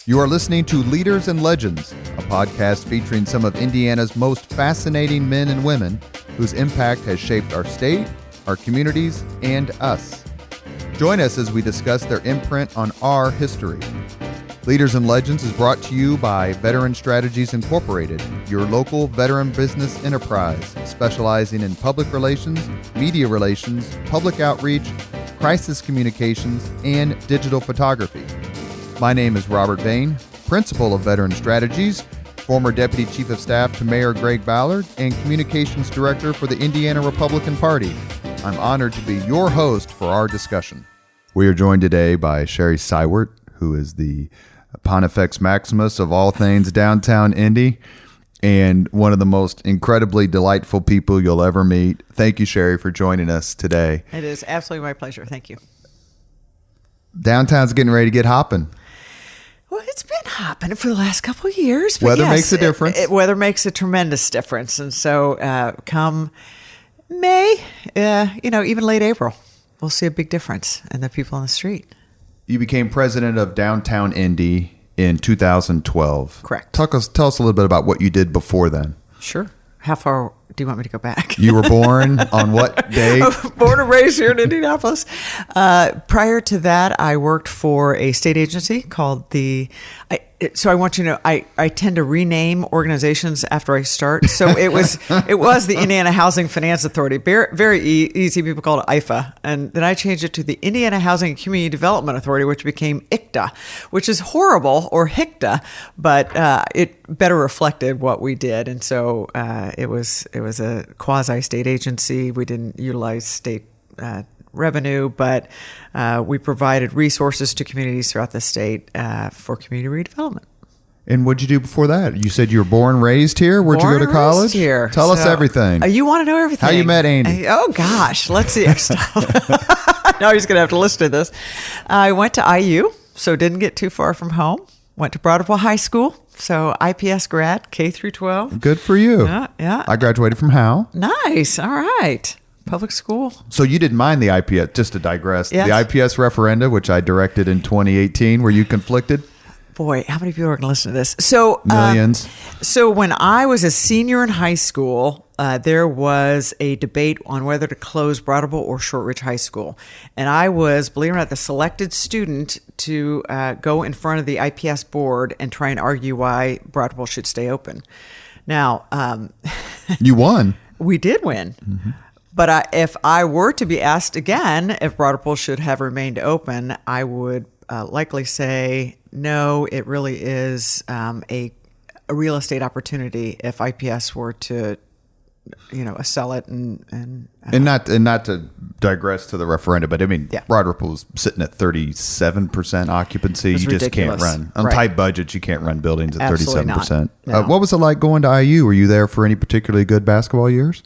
You are listening to Leaders and Legends, a podcast featuring some of Indiana's most fascinating men and women whose impact has shaped our state, our communities, and us. Join us as we discuss their imprint on our history. Leaders and Legends is brought to you by Veteran Strategies Incorporated, your local veteran business enterprise specializing in public relations, media relations, public outreach, crisis communications, and digital photography. My name is Robert Bain, Principal of Veteran Strategies, former Deputy Chief of Staff to Mayor Greg Ballard, and Communications Director for the Indiana Republican Party. I'm honored to be your host for our discussion. We are joined today by Sherry Seiwert, who is the Pontifex Maximus of all things Downtown Indy, and one of the most incredibly delightful people you'll ever meet. Thank you, Sherry, for joining us today. It is absolutely my pleasure. Thank you. Downtown's getting ready to get hopping. Well, it's been hopping for the last couple of years. But weather yes, makes a difference. Weather makes a tremendous difference. And so come May, even late April, we'll see a big difference in the people on the street. You became president of Downtown Indy in 2012. Correct. Tell us a little bit about what you did before then. Sure. How far do you want me to go back? You were born on what date? Born and raised here in Indianapolis. Prior to that, I worked for a state agency called so I want you to know, I tend to rename organizations after I start. So it was the Indiana Housing Finance Authority. Very easy. People call it IFA. And then I changed it to the Indiana Housing and Community Development Authority, which became ICDA, which is horrible, or HICDA, but it better reflected what we did. And so it was a quasi-state agency. We didn't utilize state revenue, but we provided resources to communities throughout the state for community redevelopment. And what'd you do before that? You said you were born and raised here. Where'd you go to college? Here. Tell us everything. You want to know everything? How you met Andy? Oh gosh, let's see. Now he's going to have to listen to this. I went to IU, so didn't get too far from home. Went to Broadwell High School, so IPS grad, K through 12. Good for you. Yeah. I graduated from Howe. Nice. All right. Public school. So you didn't mind the IPS, just to digress, yes. The IPS referenda, which I directed in 2018, were you conflicted? Boy, how many people are going to listen to this? So millions. So when I was a senior in high school, there was a debate on whether to close Broadwell or Shortridge High School. And I was, believe it or not, the selected student to go in front of the IPS board and try and argue why Broadwell should stay open. Now, you won. We did win. Mm-hmm. But if I were to be asked again if Broadwell should have remained open, I would likely say, no, it really is a real estate opportunity if IPS were to, sell it and not to digress to the referendum, but I mean, yeah. Broadwell's sitting at 37% occupancy. It's you just ridiculous. Can't run on right. tight budgets. You can't run buildings at Absolutely 37%. No. What was it like going to IU? Were you there for any particularly good basketball years?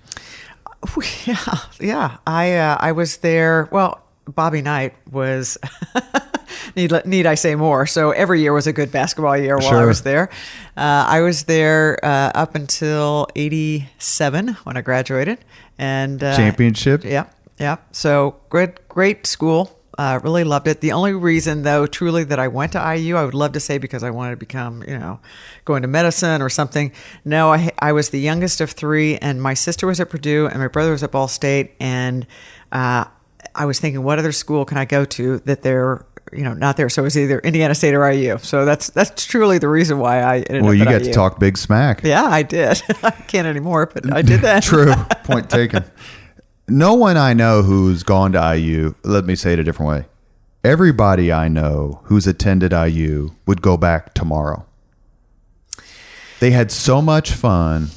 Yeah. I was there. Well, Bobby Knight was. Need I say more? So every year was a good basketball year while I was there. I was there up until '87 when I graduated, and championship. Yeah. So great school. Really loved it. The only reason, though, truly that I went to IU, I would love to say because I wanted to become, going to medicine or something. No, I was the youngest of three, and my sister was at Purdue, and my brother was at Ball State, and I was thinking, what other school can I go to that they're, not there? So it was either Indiana State or IU. So that's truly the reason why I ended up at IU. Well, you got to talk big smack. Yeah, I did. I can't anymore, but I did that. True. Point taken. No one I know who's gone to IU, let me say it a different way. Everybody I know who's attended IU would go back tomorrow. They had so much fun.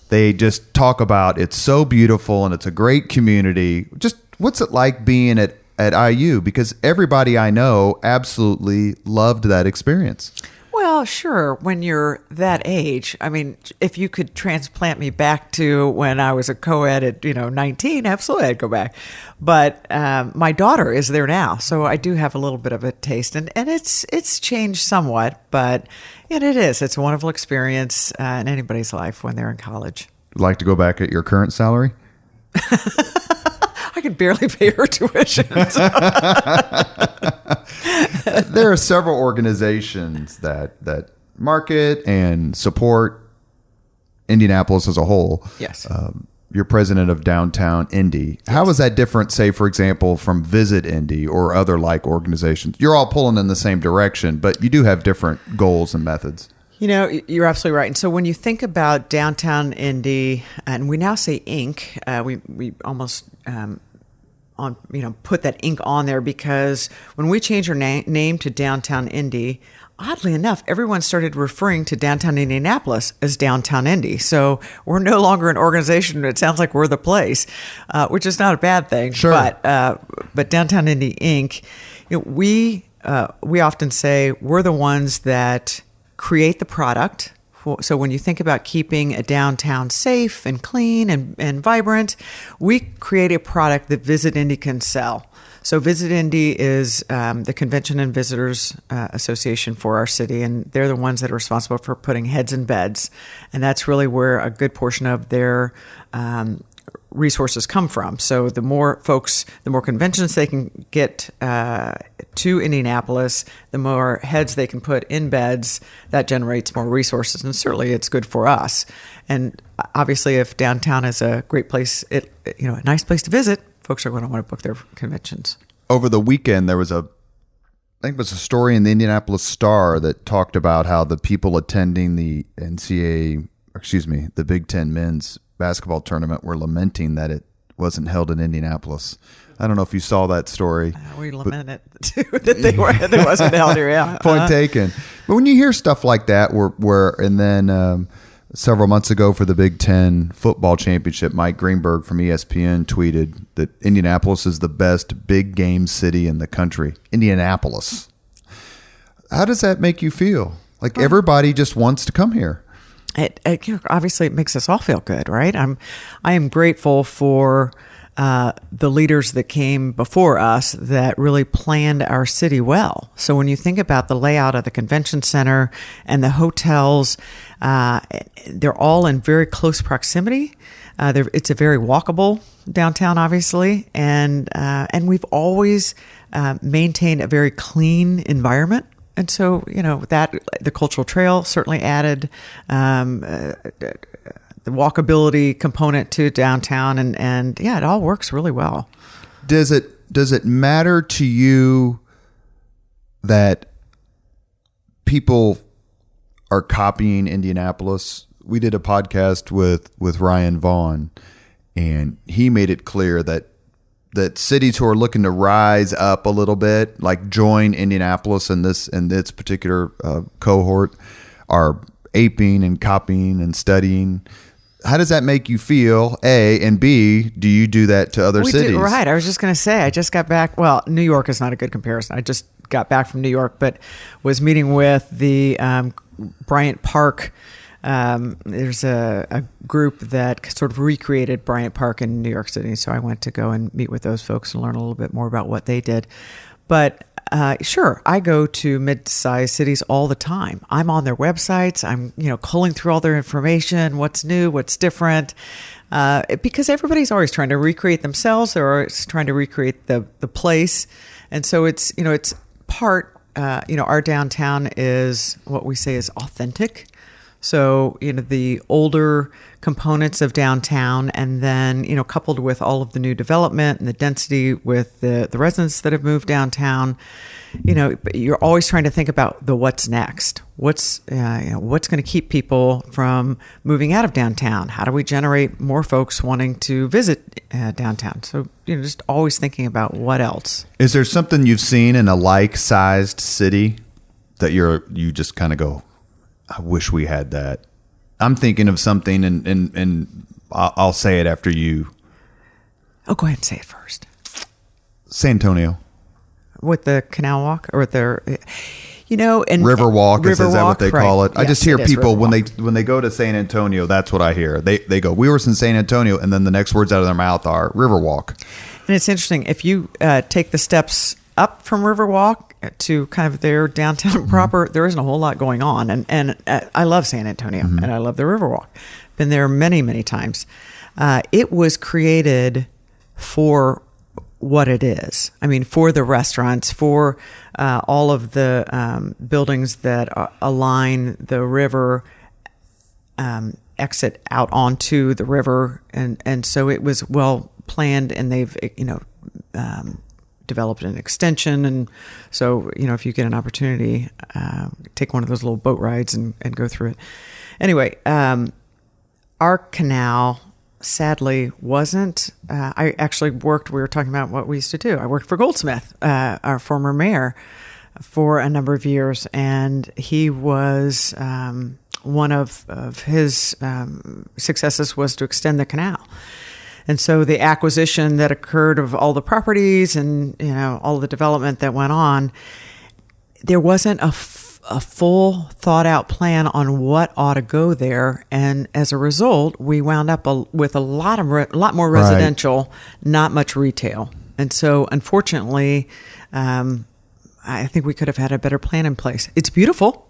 They just talk about it's so beautiful and it's a great community. Just what's it like being at IU? Because everybody I know absolutely loved that experience. Well, sure. When you're that age, I mean, if you could transplant me back to when I was a co-ed at 19, absolutely, I'd go back. But my daughter is there now, so I do have a little bit of a taste, and it's changed somewhat, but it is. It's a wonderful experience in anybody's life when they're in college. Would like to go back at your current salary? I could barely pay her tuition. There are several organizations that market and support Indianapolis as a whole. Yes. You're president of Downtown Indy. Yes. How is that different, say, for example, from Visit Indy or other like organizations? You're all pulling in the same direction, but you do have different goals and methods. You know, you're absolutely right. And so when you think about Downtown Indy, and we now say Inc., we almost put that Inc. on there, because when we changed our name to Downtown Indy, oddly enough, everyone started referring to downtown Indianapolis as Downtown Indy. So we're no longer an organization. It sounds like we're the place, which is not a bad thing. Sure. But Downtown Indy Inc., we often say we're the ones that create the product. So when you think about keeping a downtown safe and clean and vibrant, we create a product that Visit Indy can sell. So Visit Indy is the Convention and Visitors Association for our city, and they're the ones that are responsible for putting heads in beds. And that's really where a good portion of their resources come from. So the more conventions they can get to Indianapolis, the more heads they can put in beds, that generates more resources. And certainly it's good for us. And obviously if downtown is a great place, a nice place to visit, folks are going to want to book their conventions. Over the weekend, there was I think it was a story in the Indianapolis Star that talked about how the people attending the the Big Ten men's basketball tournament were lamenting that it wasn't held in Indianapolis. I don't know if you saw that story. We lament it too, that they wasn't held here. Yeah. Point taken. But when you hear stuff like that, and then several months ago for the Big Ten football championship, Mike Greenberg from ESPN tweeted that Indianapolis is the best big game city in the country. Indianapolis. How does that make you feel? Like everybody just wants to come here. It obviously it makes us all feel good, right? I am grateful for the leaders that came before us that really planned our city well. So when you think about the layout of the convention center and the hotels, they're all in very close proximity. It's a very walkable downtown, obviously, and we've always maintained a very clean environment. And so, that the cultural trail certainly added the walkability component to downtown, and it all works really well. Does it matter to you that people are copying Indianapolis? We did a podcast with Ryan Vaughn, and he made it clear that cities who are looking to rise up a little bit, like join Indianapolis in this particular cohort, are aping and copying and studying. How does that make you feel, A, and B, do you do that to other cities? Right. I was just going to say, I just got back. Well, New York is not a good comparison. I just got back from New York, but was meeting with the Bryant Park. There's a group that sort of recreated Bryant Park in New York City. So I went to go and meet with those folks and learn a little bit more about what they did. But sure, I go to mid-sized cities all the time. I'm on their websites. I'm, culling through all their information, what's new, what's different, because everybody's always trying to recreate themselves. They're always trying to recreate the place. And so it's part, our downtown is what we say is authentic. So, the older components of downtown, and then, coupled with all of the new development and the density with the residents that have moved downtown, you're always trying to think about the what's next. What's going to keep people from moving out of downtown? How do we generate more folks wanting to visit downtown? So, just always thinking about what else. Is there something you've seen in a like-sized city that you just kind of go, I wish we had that? I'm thinking of something, and I'll say it after you. Oh, go ahead and say it first. San Antonio. With the Canal Walk, or the, and River Walk, is that what they call it? Yes, I just hear people when Walk. they go to San Antonio, that's what I hear. They go, we were in San Antonio, and then the next words out of their mouth are River Walk. And it's interesting, if you take the steps up from Riverwalk to kind of their downtown proper, there isn't a whole lot going on. And I love San Antonio, and I love the Riverwalk. Been there many, many times. It was created for what it is. I mean, for the restaurants, for all of the buildings that align the river, exit out onto the river, and so it was well planned, and they've developed an extension, and so if you get an opportunity, take one of those little boat rides and go through it. Anyway, our canal sadly wasn't. I actually worked. We were talking about what we used to do. I worked for Goldsmith, our former mayor, for a number of years, and he was one of his successes was to extend the canal. And so the acquisition that occurred of all the properties and all the development that went on, there wasn't a full thought out plan on what ought to go there, and as a result, we wound up with a lot more residential, not much retail. And so, unfortunately, I think we could have had a better plan in place. It's beautiful.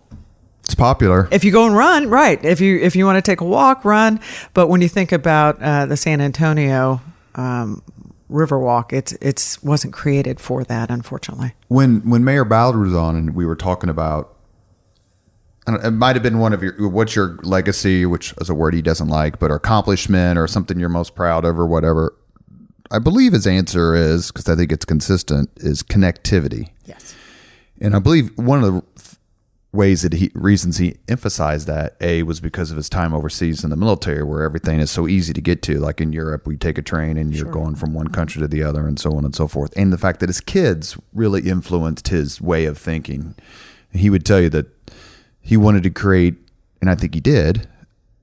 It's popular. If you go and run, right. If you want to take a walk, run. But when you think about the San Antonio Riverwalk, it wasn't created for that, unfortunately. When Mayor Ballard was on, and we were talking about, it might have been one of what's your legacy, which is a word he doesn't like, but accomplishment or something you're most proud of or whatever. I believe his answer is, because I think it's consistent, is connectivity. Yes. And I believe one of the ways that reasons he emphasized that was because of his time overseas in the military, where everything is so easy to get to. Like in Europe, we take a train and you're going from one country to the other, and so on and so forth. And the fact that his kids really influenced his way of thinking. He would tell you that he wanted to create, and I think he did,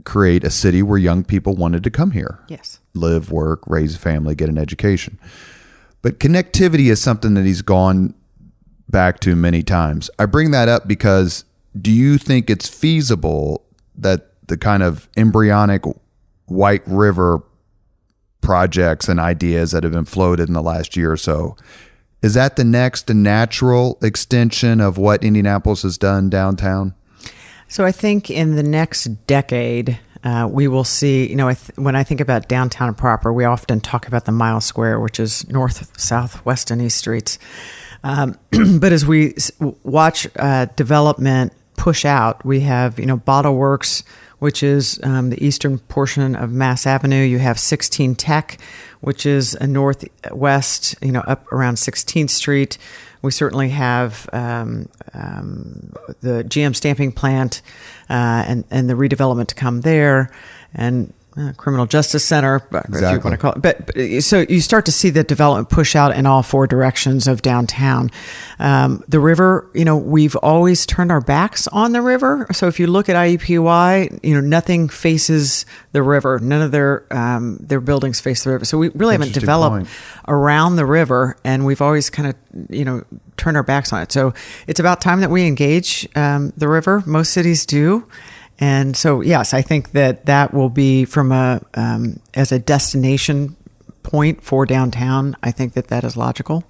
create a city where young people wanted to come here. Yes. Live, work, raise a family, get an education. But connectivity is something that he's gone back to many times. I bring that up because do you think it's feasible that the kind of embryonic White River projects and ideas that have been floated in the last year or so, is that the next natural extension of what Indianapolis has done downtown? So I think in the next decade, we will see, when I think about downtown proper, we often talk about the mile square, which is north, south, west, and east streets. But as we watch development push out, we have, Bottle Works, which is the eastern portion of Mass Avenue. You have 16 Tech, which is a northwest, up around 16th Street. We certainly have the GM stamping plant and the redevelopment to come there, and Criminal Justice Center, exactly. If you want to call it. But so you start to see the development push out in all four directions of downtown. The river, we've always turned our backs on the river. So if you look at IUPUI, nothing faces the river. None of their buildings face the river. So we really haven't developed around the river, and we've always kind of, turned our backs on it. So it's about time that we engage the river. Most cities do. And so, yes, I think that will be from as a destination point for downtown. I think that is logical.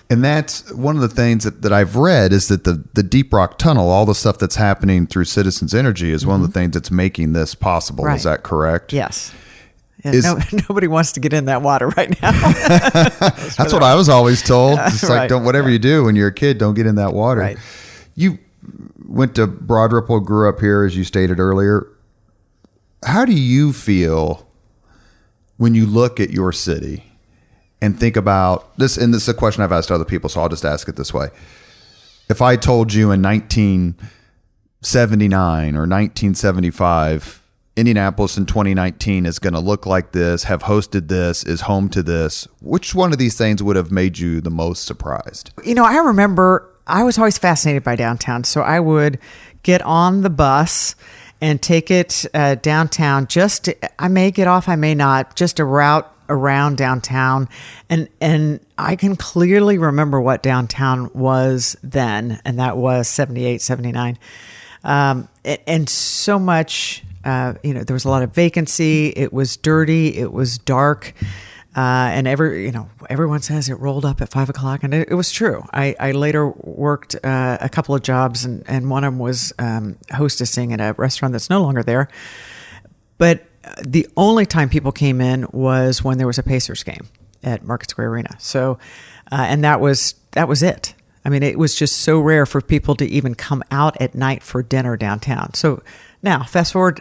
And that's one of the things that I've read is that the Deep Rock Tunnel, all the stuff that's happening through Citizens Energy is one of the things that's making this possible. Right. Is that correct? Yes. Yeah, nobody wants to get in that water right now. That's what I was always told. It's like, whatever you do when you're a kid, don't get in that water. Right. You went to Broad Ripple, grew up here, as you stated earlier. How do you feel when you look at your city and think about this? And this is a question I've asked other people, so I'll just ask it this way. If I told you in 1979 or 1975, Indianapolis in 2019 is going to look like this, have hosted this, is home to this, which one of these things would have made you the most surprised? I remember I was always fascinated by downtown. So I would get on the bus and take it downtown. I may get off, I may not, just a route around downtown. And I can clearly remember what downtown was then. And that was 78, 79. And so much, there was a lot of vacancy. It was dirty. It was dark. And everyone says it rolled up at 5 o'clock, and it was true. I later worked a couple of jobs, and one of them was hostessing at a restaurant that's no longer there. But the only time people came in was when there was a Pacers game. at Market Square Arena. So, and that was it. I mean, it was just so rare for people to even come out at night for dinner downtown. So now, fast forward,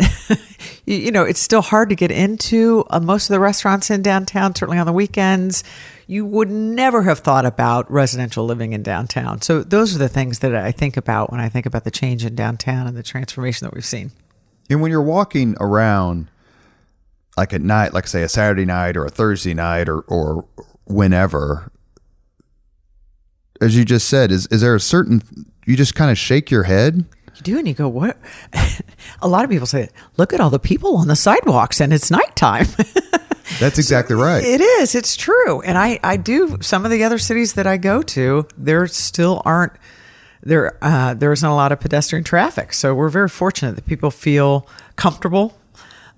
it's still hard to get into most of the restaurants in downtown, certainly on the weekends. You would never have thought about residential living in downtown. So those are the things that I think about when I think about the change in downtown and the transformation that we've seen. And when you're walking around, like at night, like say a Saturday night or a Thursday night or whenever, as you just said, is there a certain, you just kind of shake your head? You do, and you go, what? A lot of people say, look at all the people on the sidewalks, and it's nighttime. That's exactly right. It is. It's true. And I do, some of the other cities that I go to, there still aren't, there isn't a lot of pedestrian traffic. So we're very fortunate that people feel comfortable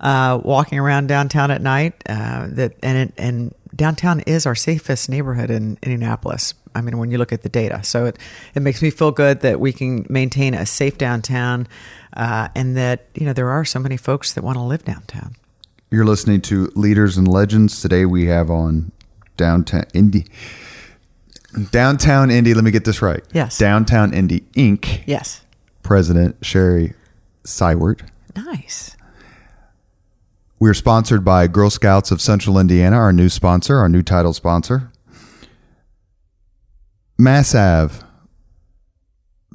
walking around downtown at night. And downtown is our safest neighborhood in Indianapolis. I mean, when you look at the data. So it makes me feel good that we can maintain a safe downtown and that, there are so many folks that want to live downtown. You're listening to Leaders and Legends. Today we have on Downtown Indy. Let me get this right. Yes. Downtown Indy Inc. Yes. President Sherry Seiwert. Nice. We're sponsored by Girl Scouts of Central Indiana, our new sponsor, our new title sponsor. Mass Ave.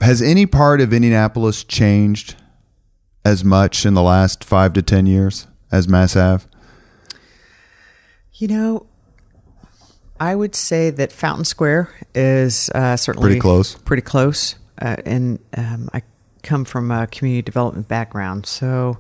Has any part of Indianapolis changed as much in the last 5 to 10 years as Mass Ave? I would say that Fountain Square is certainly pretty close. And I come from a community development background, so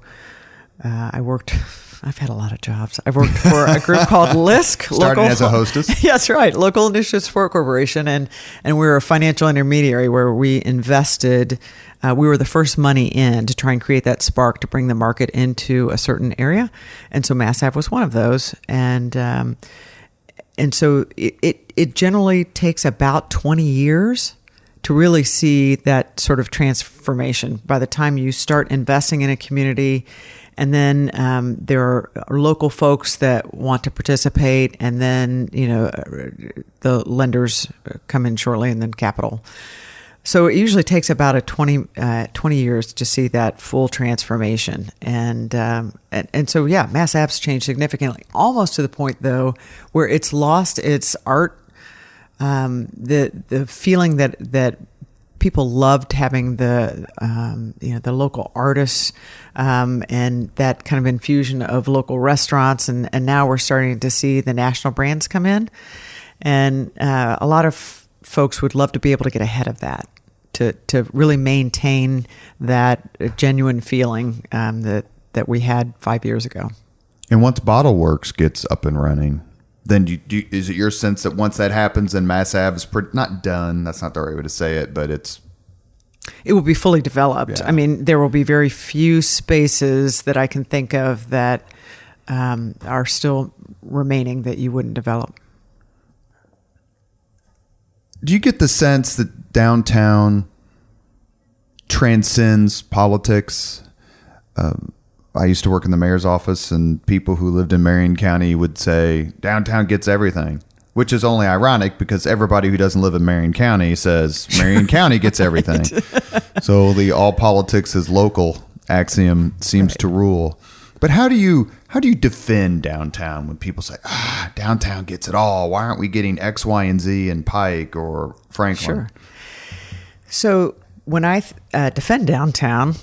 I've had a lot of jobs. I've worked for a group called LISC. Started as a hostess? Yeah, that's right. Local Initiative Support Corporation. And we're a financial intermediary where we invested. We were the first money in to try and create that spark to bring the market into a certain area. And so Mass Ave was one of those. And so it generally takes about 20 years to really see that sort of transformation. By the time you start investing in a community, and then there are local folks that want to participate, and then the lenders come in shortly, and then capital. So it usually takes about 20 years to see that full transformation, and so Mass Ave's changed significantly, almost to the point though where it's lost its art, the feeling that people loved having the local artists and that kind of infusion of local restaurants, and now we're starting to see the national brands come in, and a lot of folks would love to be able to get ahead of that, to really maintain that genuine feeling that we had 5 years ago. And once Bottle Works gets up and running, then is it your sense that once that happens, then Mass Ave is not done? That's not the right way to say it, but it will be fully developed. Yeah. I mean, there will be very few spaces that I can think of that are still remaining that you wouldn't develop. Do you get the sense that downtown transcends politics? I used to work in the mayor's office, and people who lived in Marion County would say downtown gets everything, which is only ironic because everybody who doesn't live in Marion County says Marion County gets everything. So the all politics is local axiom seems to rule. But how do you defend downtown when people say, downtown gets it all? Why aren't we getting X, Y, and Z in Pike or Franklin? Sure. So when I defend downtown,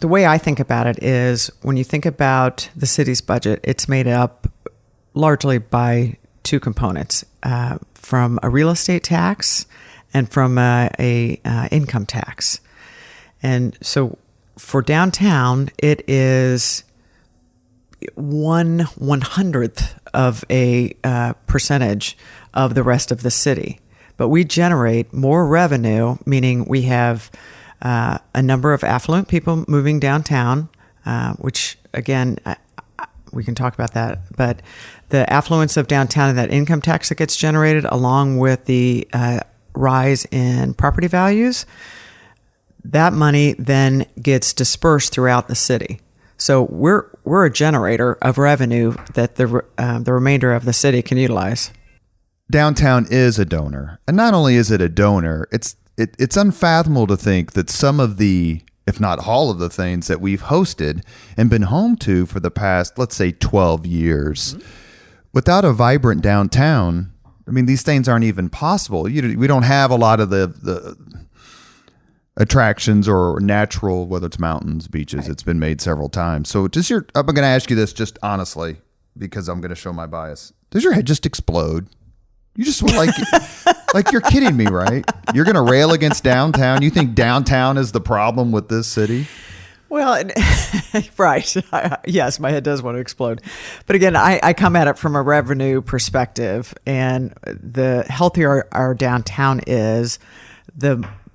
the way I think about it is when you think about the city's budget, it's made up largely by two components, from a real estate tax and from a income tax. And so for downtown, it is 1/100th of a percentage of the rest of the city. But we generate more revenue, meaning we have a number of affluent people moving downtown, which again, we can talk about that. But the affluence of downtown and that income tax that gets generated, along with the rise in property values, that money then gets dispersed throughout the city. So we're a generator of revenue that the remainder of the city can utilize. Downtown is a donor, and not only is it a donor, it's unfathomable to think that some of the, if not all of the things that we've hosted and been home to for the past, let's say, 12 years, without a vibrant downtown, I mean, these things aren't even possible. We don't have a lot of the attractions or natural, whether it's mountains, beaches. Right. It's been made several times. So I'm going to ask you this just honestly, because I'm going to show my bias. Does your head just explode? You just like you're kidding me, right? You're going to rail against downtown. You think downtown is the problem with this city? Well, right. Yes, my head does want to explode. But again, I come at it from a revenue perspective, and the healthier our downtown is,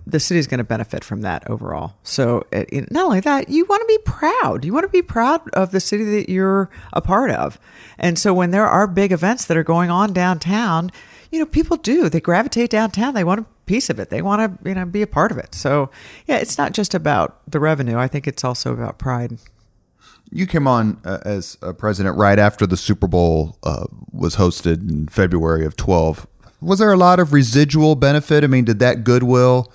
the city is going to benefit from that overall. So not only that, you want to be proud. You want to be proud of the city that you're a part of. And so when there are big events that are going on downtown, people they gravitate downtown. They want a piece of it. They want to, be a part of it. So yeah, it's not just about the revenue. I think it's also about pride. You came on as president right after the Super Bowl was hosted in February of 12. Was there a lot of residual benefit? I mean, did that goodwill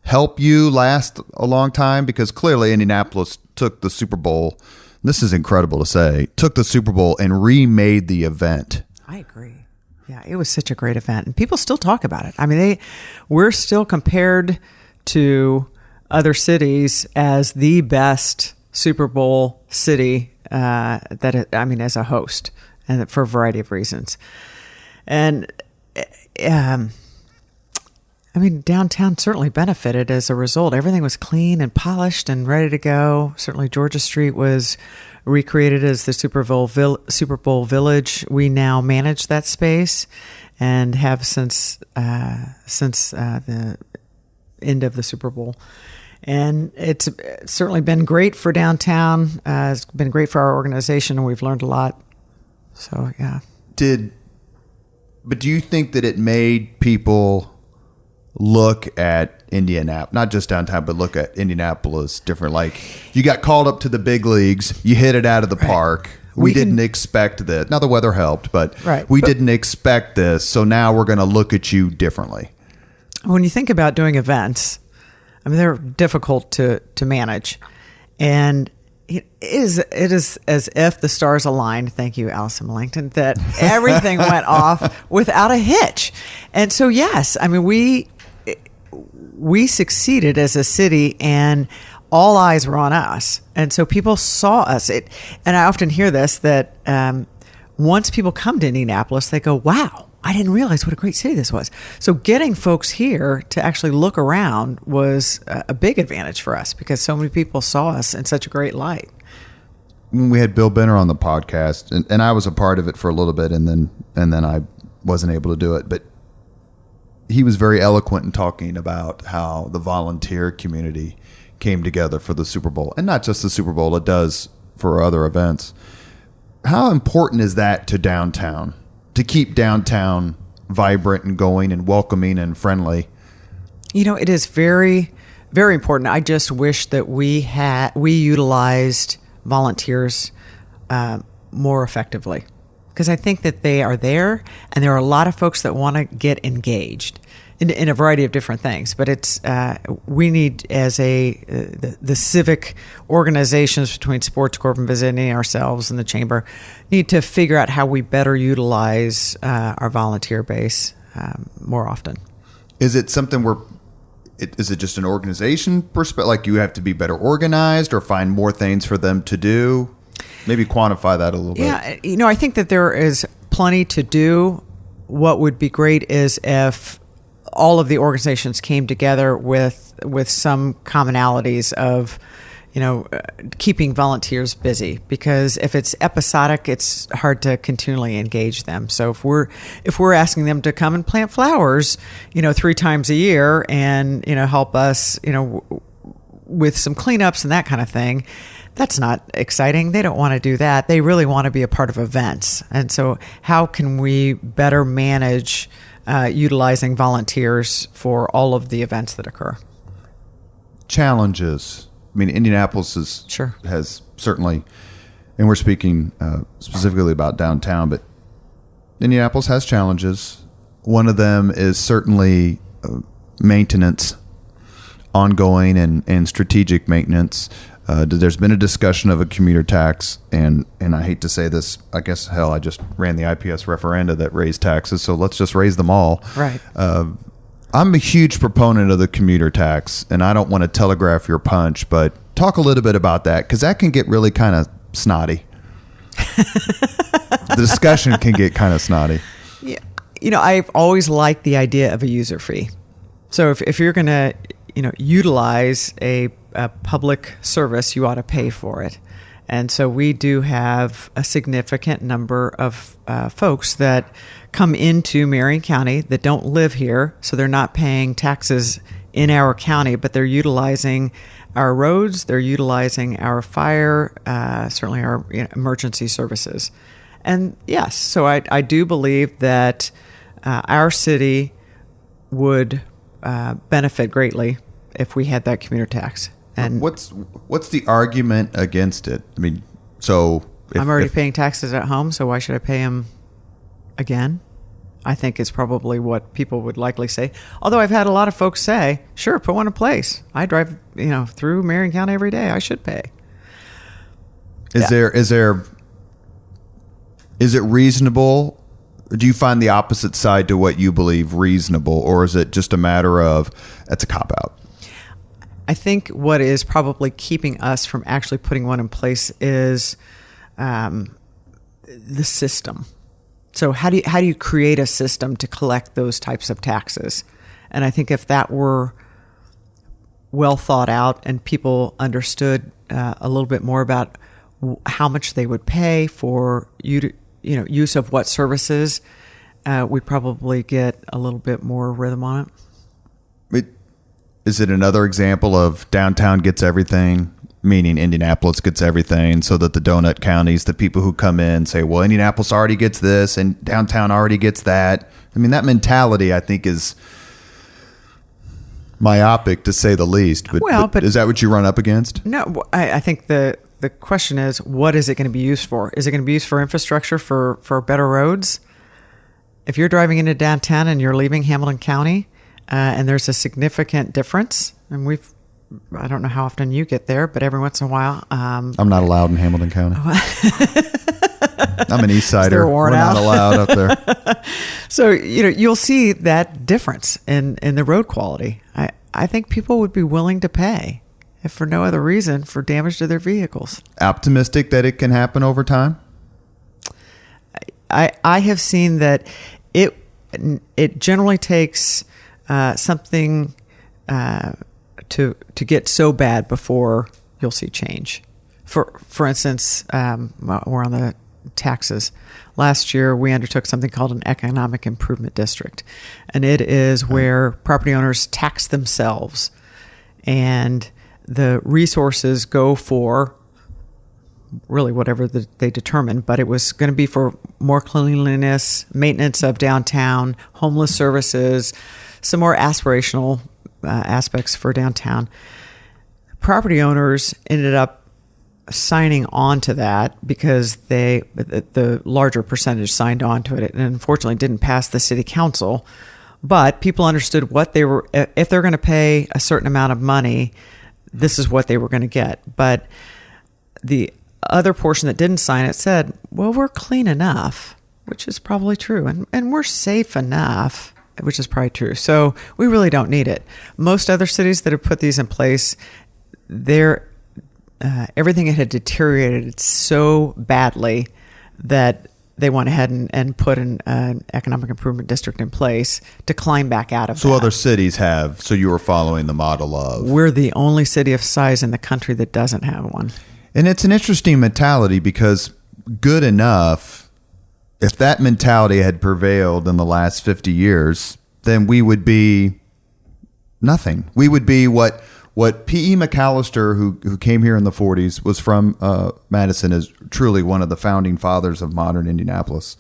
help you last a long time? Because clearly Indianapolis took the Super Bowl. This is incredible to say. Took the Super Bowl and remade the event. I agree. Yeah, it was such a great event, and people still talk about it. I mean, we're still compared to other cities as the best Super Bowl city as a host, and for a variety of reasons. And downtown certainly benefited as a result. Everything was clean and polished and ready to go. Certainly, Georgia Street was recreated as the Super Bowl Village. We now manage that space and have since the end of the Super Bowl. And it's certainly been great for downtown. It's been great for our organization, and we've learned a lot. So, yeah. But do you think that it made people look at Indianapolis, not just downtown, but look at Indianapolis different? Like, you got called up to the big leagues, you hit it out of the park. We didn't expect this. Now the weather helped, but we didn't expect this. So now we're going to look at you differently. When you think about doing events, I mean, they're difficult to manage, and it is as if the stars aligned. Thank you, Allison Millington, that everything went off without a hitch. And so, yes, I mean, we succeeded as a city, and all eyes were on us. And so people saw us. And I often hear this, that once people come to Indianapolis, they go, wow, I didn't realize what a great city this was. So getting folks here to actually look around was a big advantage for us, because so many people saw us in such a great light. We had Bill Benner on the podcast, and I was a part of it for a little bit, and then I wasn't able to do it. But he was very eloquent in talking about how the volunteer community came together for the Super Bowl, and not just the Super Bowl, it does for other events. How important is that to downtown, to keep downtown vibrant and going and welcoming and friendly? It is very, very important. I just wish that we utilized volunteers more effectively, because I think that they are there, and there are a lot of folks that want to get engaged in a variety of different things. But it's we need, as the civic organizations between Sports Corp and Visiting Ourselves and the Chamber, need to figure out how we better utilize our volunteer base more often. Is it something is it just an organization perspective? Like, you have to be better organized or find more things for them to do? Maybe quantify that a little bit. Yeah, I think that there is plenty to do. What would be great is if all of the organizations came together with some commonalities of, keeping volunteers busy, because if it's episodic, it's hard to continually engage them. So if we're asking them to come and plant flowers, 3 times a year and, help us, with some cleanups and that kind of thing, that's not exciting. They don't want to do that. They really want to be a part of events. And so how can we better manage utilizing volunteers for all of the events that occur? Challenges. I mean, Indianapolis has certainly, and we're speaking specifically about downtown, but Indianapolis has challenges. One of them is certainly maintenance, ongoing and strategic maintenance. There's been a discussion of a commuter tax, and I hate to say this, I guess, hell, I just ran the IPS referenda that raised taxes, so let's just raise them all. Right. I'm a huge proponent of the commuter tax, and I don't want to telegraph your punch, but talk a little bit about that, because that can get really kind of snotty. The discussion can get kind of snotty. Yeah. I've always liked the idea of a user fee. So if you're going to, utilize a public service, you ought to pay for it. And so we do have a significant number of folks that come into Marion County that don't live here, so they're not paying taxes in our county, but they're utilizing our roads, they're utilizing our fire, certainly our emergency services. And yes, so I do believe that our city would benefit greatly if we had that commuter tax. And what's the argument against it? I mean, so I'm already paying taxes at home, so why should I pay them again? I think is probably what people would likely say. Although I've had a lot of folks say, sure, put one in place. I drive, through Marion County every day. I should pay. Is it reasonable? Do you find the opposite side to what you believe reasonable, or is it just a matter of that's a cop-out? I think what is probably keeping us from actually putting one in place is the system. So how do you create a system to collect those types of taxes? And I think if that were well thought out and people understood a little bit more about how much they would pay for use of what services, we'd probably get a little bit more rhythm on it. Is it another example of downtown gets everything, meaning Indianapolis gets everything, so that the donut counties, the people who come in say, well, Indianapolis already gets this and downtown already gets that? I mean, that mentality, I think, is myopic, to say the least. But is that what you run up against? No, I think the question is, what is it going to be used for? Is it going to be used for infrastructure, for better roads? If you're driving into downtown and you're leaving Hamilton County, and there's a significant difference, and I don't know how often you get there, but every once in a while. I'm not allowed in Hamilton County. I'm an East Sider. We're not allowed up there. So, you'll see that difference in the road quality. I think people would be willing to pay, if for no other reason, for damage to their vehicles. Optimistic that it can happen over time? I have seen that it generally takes something to get so bad before you'll see change. For instance, we're on the taxes. Last year, we undertook something called an economic improvement district, and it is where property owners tax themselves, and the resources go for really whatever they determine, but it was going to be for more cleanliness, maintenance of downtown, homeless services, some more aspirational aspects for downtown. Property owners ended up signing on to that because the larger percentage signed on to it, and unfortunately didn't pass the city council. But people understood what they were, if they're going to pay a certain amount of money, this is what they were going to get. But the other portion that didn't sign it said, well, we're clean enough, which is probably true, and we're safe enough, which is probably true. So we really don't need it. Most other cities that have put these in place, everything had deteriorated so badly that they went ahead and put an economic improvement district in place to climb back out of that. So other cities have, so you were following the model of... We're the only city of size in the country that doesn't have one. And it's an interesting mentality because good enough, if that mentality had prevailed in the last 50 years, then we would be nothing. We would be what P.E. McAllister, who came here in the 40s, was from Madison, is truly one of the founding fathers of modern Indianapolis.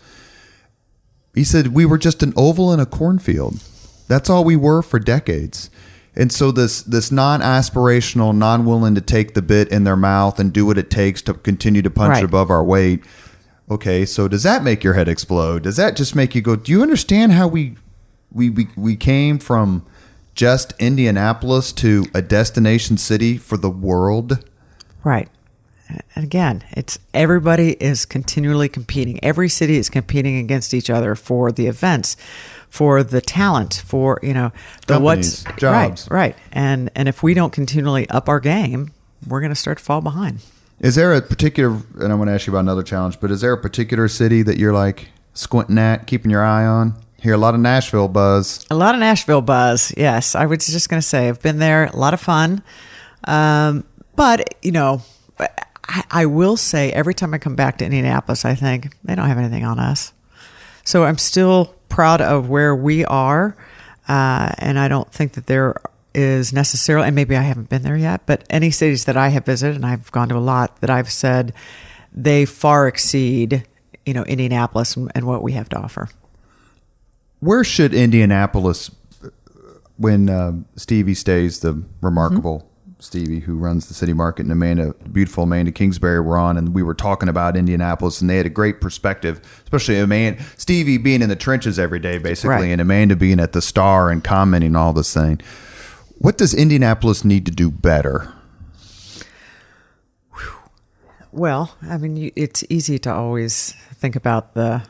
He said, we were just an oval in a cornfield. That's all we were for decades. And so this non-aspirational, non-willing to take the bit in their mouth and do what it takes to continue to punch Right. above our weight. Okay, so does that make your head explode? Does that just make you go, do you understand how we came from just Indianapolis to a destination city for the world? Right. And again, it's everybody is continually competing. Every city is competing against each other for the events, for the talent, for, the Companies, jobs. Right. And if we don't continually up our game, we're going to start to fall behind. Is there a particular, and I'm going to ask you about another challenge, but is there a particular city that you're like squinting at, keeping your eye on? Hear a lot of Nashville buzz. A lot of Nashville buzz, yes. I was just going to say, I've been there, a lot of fun. But, I will say every time I come back to Indianapolis, I think they don't have anything on us. So I'm still proud of where we are. And I don't think that there is necessarily, and maybe I haven't been there yet, but any cities that I have visited, and I've gone to a lot, that I've said they far exceed, Indianapolis and what we have to offer. Where should Indianapolis, when Stevie stays, the remarkable Stevie who runs the city market, and beautiful Amanda Kingsbury were on, and we were talking about Indianapolis, and they had a great perspective, especially Stevie being in the trenches every day, basically, Right. and Amanda being at the Star and commenting all this thing. What does Indianapolis need to do better? Well, it's easy to always think about the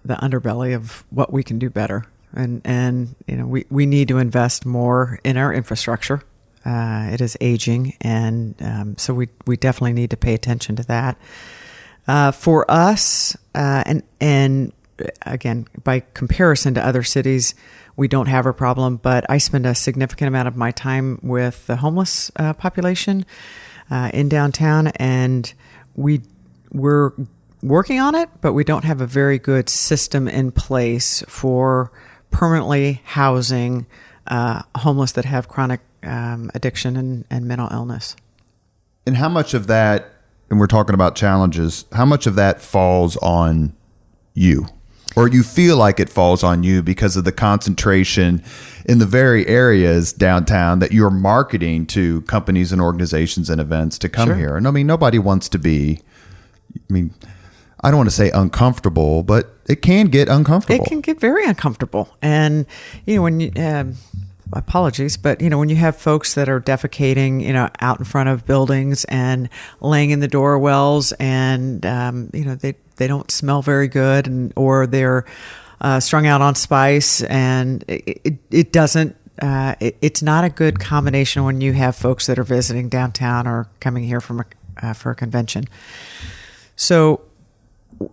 underbelly of what we can do better. And we need to invest more in our infrastructure. It is aging, and so we definitely need to pay attention to that. For us, and again, by comparison to other cities, we don't have a problem, but I spend a significant amount of my time with the homeless population in downtown, and we're working on it, but we don't have a very good system in place for permanently housing homeless that have chronic addiction and mental illness. And how much of that, and we're talking about challenges, how much of that falls on you? Or you feel like it falls on you because of the concentration in the very areas downtown that you're marketing to companies and organizations and events to come Sure. here. And nobody wants to be, I don't want to say uncomfortable, but it can get uncomfortable. It can get very uncomfortable. And, when you, apologies, but, when you have folks that are defecating, out in front of buildings and laying in the doorwells and, they don't smell very good, or they're strung out on spice, and it doesn't. It's not a good combination when you have folks that are visiting downtown or coming here for a convention. So,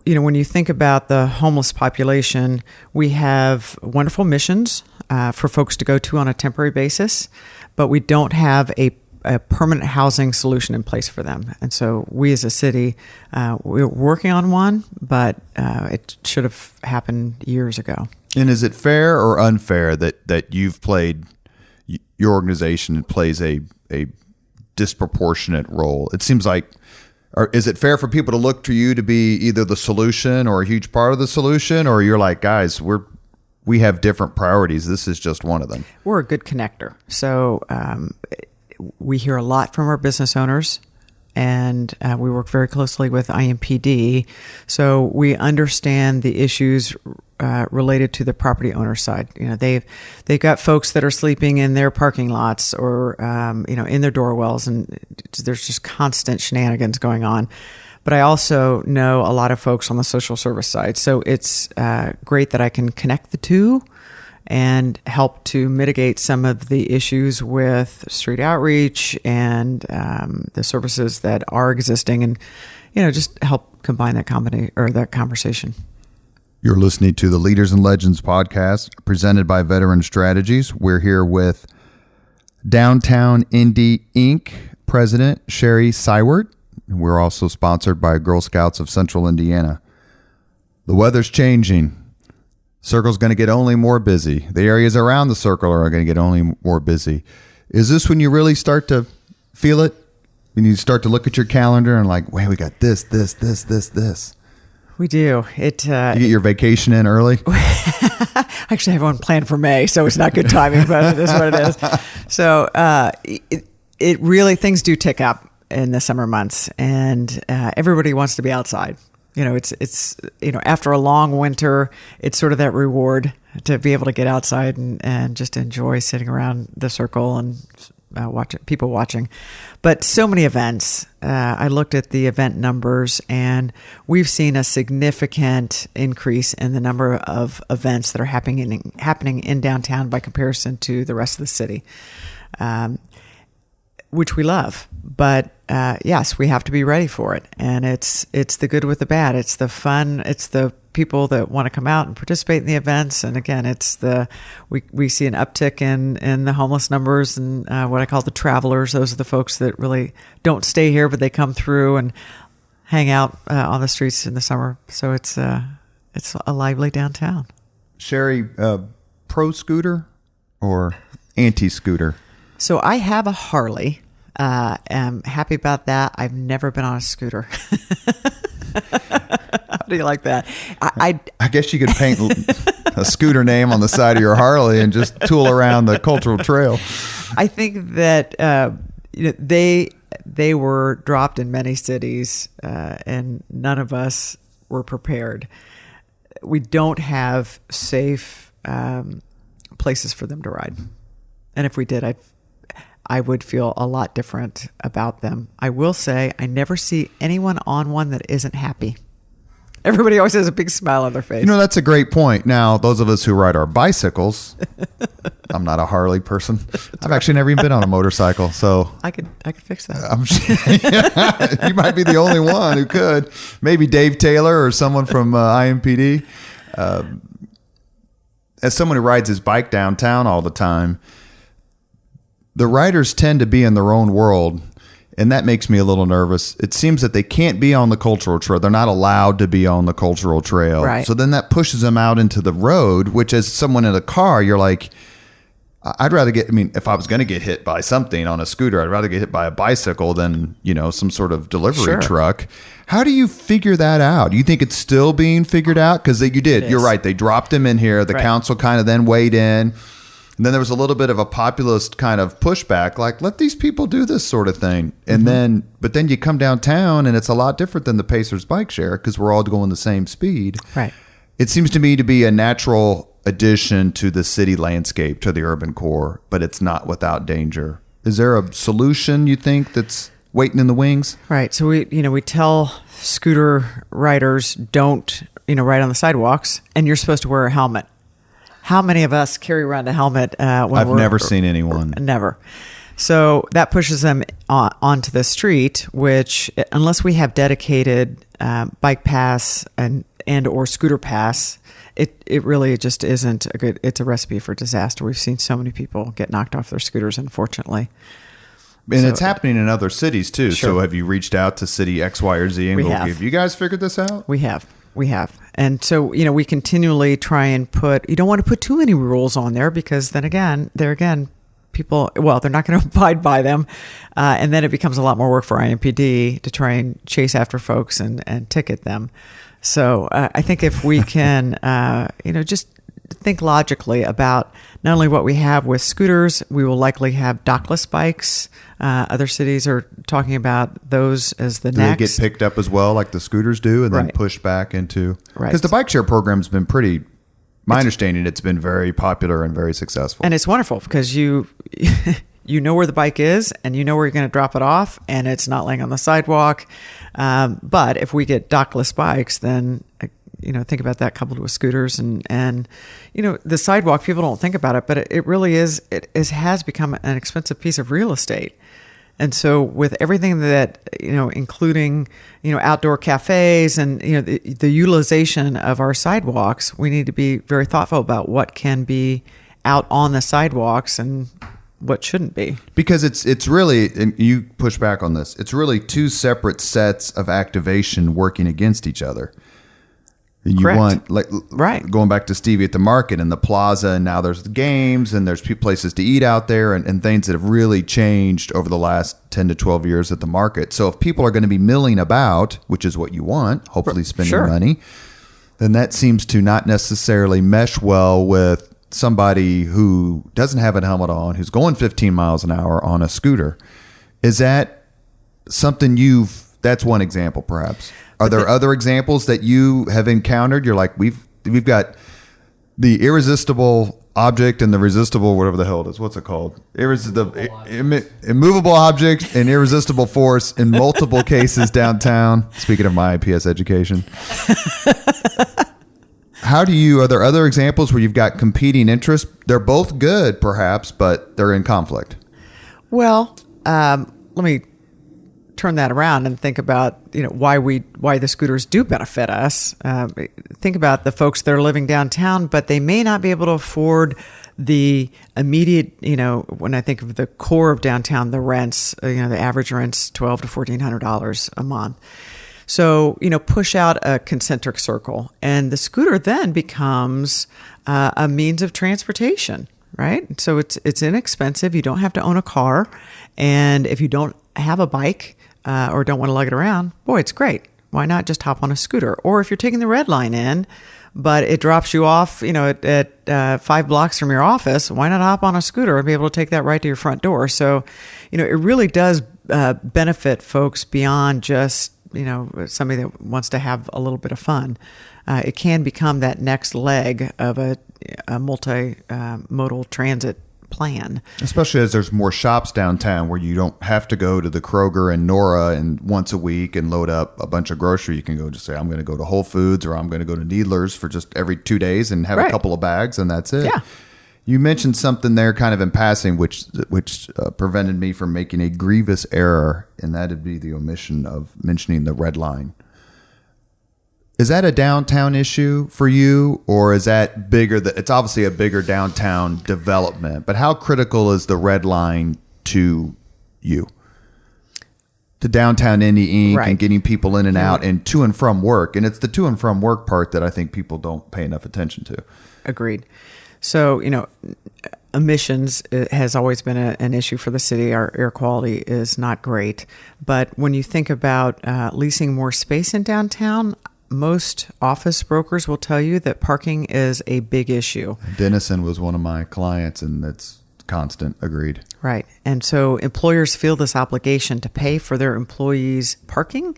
when you think about the homeless population, we have wonderful missions for folks to go to on a temporary basis, but we don't have a permanent housing solution in place for them. And so we as a city, we're working on one, but it should have happened years ago. And is it fair or unfair that you've played, your organization plays a disproportionate role? It seems like, or is it fair for people to look to you to be either the solution or a huge part of the solution, or you're like, guys, we have different priorities. This is just one of them. We're a good connector. So we hear a lot from our business owners, and we work very closely with IMPD. So we understand the issues related to the property owner side. They've got folks that are sleeping in their parking lots or in their doorwells, and there's just constant shenanigans going on. But I also know a lot of folks on the social service side. So it's great that I can connect the two and help to mitigate some of the issues with street outreach and the services that are existing, and just help combine that conversation. You're listening to the Leaders and Legends podcast presented by Veteran Strategies. We're here with Downtown Indy Inc. President Sherry Seiwert. We're also sponsored by Girl Scouts of Central Indiana. The weather's changing. Circle's going to get only more busy. The areas around the circle are going to get only more busy. Is this when you really start to feel it? When you start to look at your calendar and like, wait, we got this. We do. You get your vacation in early? I actually have one planned for May, so it's not good timing, but it is what it is. So it really, things do tick up in the summer months, and everybody wants to be outside. It's after a long winter, it's sort of that reward to be able to get outside and just enjoy sitting around the circle and people watching. But so many events. I looked at the event numbers, and we've seen a significant increase in the number of events that are happening in downtown by comparison to the rest of the city, which we love. But yes, we have to be ready for it. And it's the good with the bad. It's the fun. It's the people that want to come out and participate in the events. And again, we see an uptick in the homeless numbers and what I call the travelers. Those are the folks that really don't stay here, but they come through and hang out on the streets in the summer. So it's a lively downtown. Sherry, pro scooter or anti-scooter? So I have a Harley. I'm happy about that. I've never been on a scooter. How do you like that? I guess you could paint a scooter name on the side of your Harley and just tool around the cultural trail. I think that they were dropped in many cities, and none of us were prepared. We don't have safe places for them to ride, and if we did, I would feel a lot different about them. I will say I never see anyone on one that isn't happy. Everybody always has a big smile on their face. That's a great point. Now, those of us who ride our bicycles, I'm not a Harley person. I've actually never even been on a motorcycle, so I could fix that. You might be the only one who could. Maybe Dave Taylor or someone from IMPD. As someone who rides his bike downtown all the time, the riders tend to be in their own world, and that makes me a little nervous. It seems that they can't be on the cultural trail. They're not allowed to be on the cultural trail. Right. So then that pushes them out into the road, which as someone in a car, you're like, I'd rather if I was going to get hit by something on a scooter, I'd rather get hit by a bicycle than, some sort of delivery truck. How do you figure that out? Do you think it's still being figured out? Because you did. You're right. They dropped him in here. The council kind of then weighed in. And then there was a little bit of a populist kind of pushback, like, let these people do this sort of thing. And but then you come downtown and it's a lot different than the Pacers bike share because we're all going the same speed. Right. It seems to me to be a natural addition to the city landscape, to the urban core, but it's not without danger. Is there a solution you think that's waiting in the wings? Right. So we tell scooter riders don't, ride on the sidewalks, and you're supposed to wear a helmet. How many of us carry around a helmet? I've never seen anyone. Never. So that pushes them onto the street, which, unless we have dedicated bike pass and or scooter pass, it really just isn't a good. It's a recipe for disaster. We've seen so many people get knocked off their scooters, unfortunately. And it's happening in other cities too. Sure. So have you reached out to city X, Y, or Z and have you guys figured this out? We have. And so, we continually try and you don't want to put too many rules on there because then again, people, they're not going to abide by them. And then it becomes a lot more work for IMPD to try and chase after folks and ticket them. So I think if we can, just think logically about not only what we have with scooters, we will likely have dockless bikes. Other cities are talking about those as the next. Do they get picked up as well, like the scooters do, and then pushed back into? Right. Because the bike share program's been my understanding, it's been very popular and very successful. And it's wonderful because you know where the bike is and you know where you're going to drop it off, and it's not laying on the sidewalk. But if we get dockless bikes, then think about that coupled with scooters and the sidewalk. People don't think about it, but it really is. It has become an expensive piece of real estate. And so with everything that, including, outdoor cafes and, the utilization of our sidewalks, we need to be very thoughtful about what can be out on the sidewalks and what shouldn't be. Because it's really, and you push back on this, it's really two separate sets of activation working against each other. And you Correct. want, like, Right. going back to Stevie at the market and the plaza, and now there's the games and there's places to eat out there and things that have really changed over the last 10 to 12 years at the market. So if people are going to be milling about, which is what you want, hopefully spending Sure. money, then that seems to not necessarily mesh well with somebody who doesn't have a helmet on, who's going 15 miles an hour on a scooter. Is that something that's one example perhaps? Are there other examples that you have encountered? You're like, we've got the irresistible object and the resistible, whatever the hell it is. What's it called? Immovable object and irresistible force in multiple cases downtown. Speaking of my IPS education. Are there other examples where you've got competing interests? They're both good, perhaps, but they're in conflict. Well, let me turn that around and think about why the scooters do benefit us. Think about the folks that are living downtown, but they may not be able to afford the immediate. When I think of the core of downtown, the rents. The average rent's $1,200 to $1,400 a month. So push out a concentric circle, and the scooter then becomes a means of transportation. Right? So it's inexpensive. You don't have to own a car. And if you don't have a bike or don't want to lug it around, boy, it's great. Why not just hop on a scooter? Or if you're taking the red line in, but it drops you off, at 5 blocks from your office, why not hop on a scooter and be able to take that right to your front door? So, it really does benefit folks beyond just, somebody that wants to have a little bit of fun. It can become that next leg of a multimodal transit plan. Especially as there's more shops downtown where you don't have to go to the Kroger and Nora and once a week and load up a bunch of grocery. You can go just say, I'm going to go to Whole Foods or I'm going to go to Needler's for just every 2 days and have a couple of bags and that's it. Yeah. You mentioned something there kind of in passing, which prevented me from making a grievous error, and that would be the omission of mentioning the red line. Is that a downtown issue for you, or is that bigger? It's obviously a bigger downtown development, but how critical is the red line to you? To Downtown Indy Inc. and getting people in and out and to and from work. And it's the to and from work part that I think people don't pay enough attention to. Agreed. So, emissions has always been an issue for the city. Our air quality is not great. But when you think about leasing more space in downtown, most office brokers will tell you that parking is a big issue. Dennison was one of my clients, and that's constant. Agreed. Right. And so employers feel this obligation to pay for their employees' parking.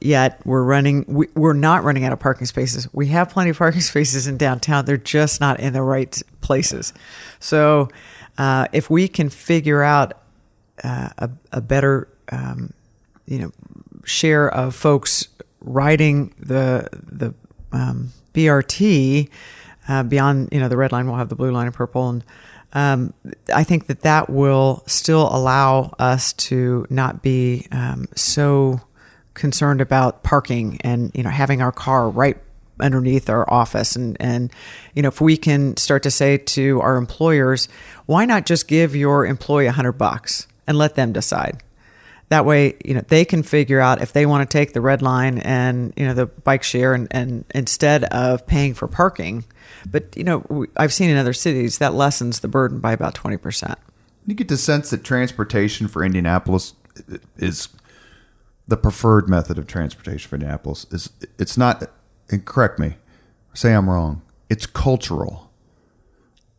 Yet we're not running out of parking spaces. We have plenty of parking spaces in downtown. They're just not in the right places. So if we can figure out a better share of folks riding the BRT beyond the red line, we'll have the blue line and purple, and I think that will still allow us to not be so concerned about parking and having our car right underneath our office, and if we can start to say to our employers, why not just give your employee $100 and let them decide? That way, they can figure out if they want to take the red line and the bike share and instead of paying for parking. But I've seen in other cities that lessens the burden by about 20%. You get the sense that transportation for Indianapolis is the preferred method of transportation for Indianapolis. It's not, and correct me, say I'm wrong, it's cultural.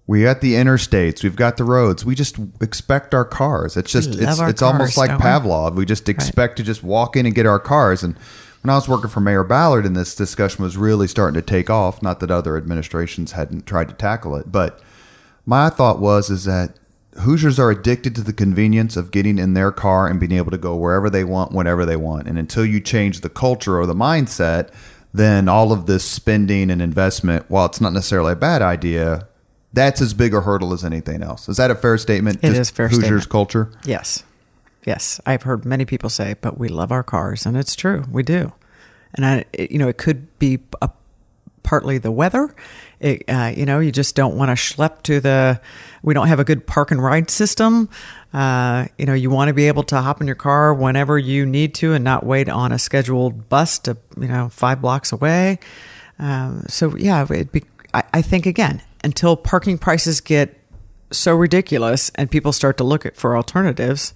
We got the interstates, we've got the roads. We just expect our cars. It's just it's almost like Pavlov. We just expect to just walk in and get our cars. And when I was working for Mayor Ballard, and this discussion was really starting to take off, not that other administrations hadn't tried to tackle it, but my thought is that Hoosiers are addicted to the convenience of getting in their car and being able to go wherever they want, whenever they want. And until you change the culture or the mindset, then all of this spending and investment, while it's not necessarily a bad idea, that's as big a hurdle as anything else. Is that a fair statement? It is a fair Hoosiers statement. Culture? Yes. I've heard many people say, but we love our cars. And it's true. We do. And it could be a partly the weather. You just don't want to schlep we don't have a good park and ride system. You want to be able to hop in your car whenever you need to and not wait on a scheduled bus to, 5 blocks away. I think, again, until parking prices get so ridiculous and people start to look for alternatives,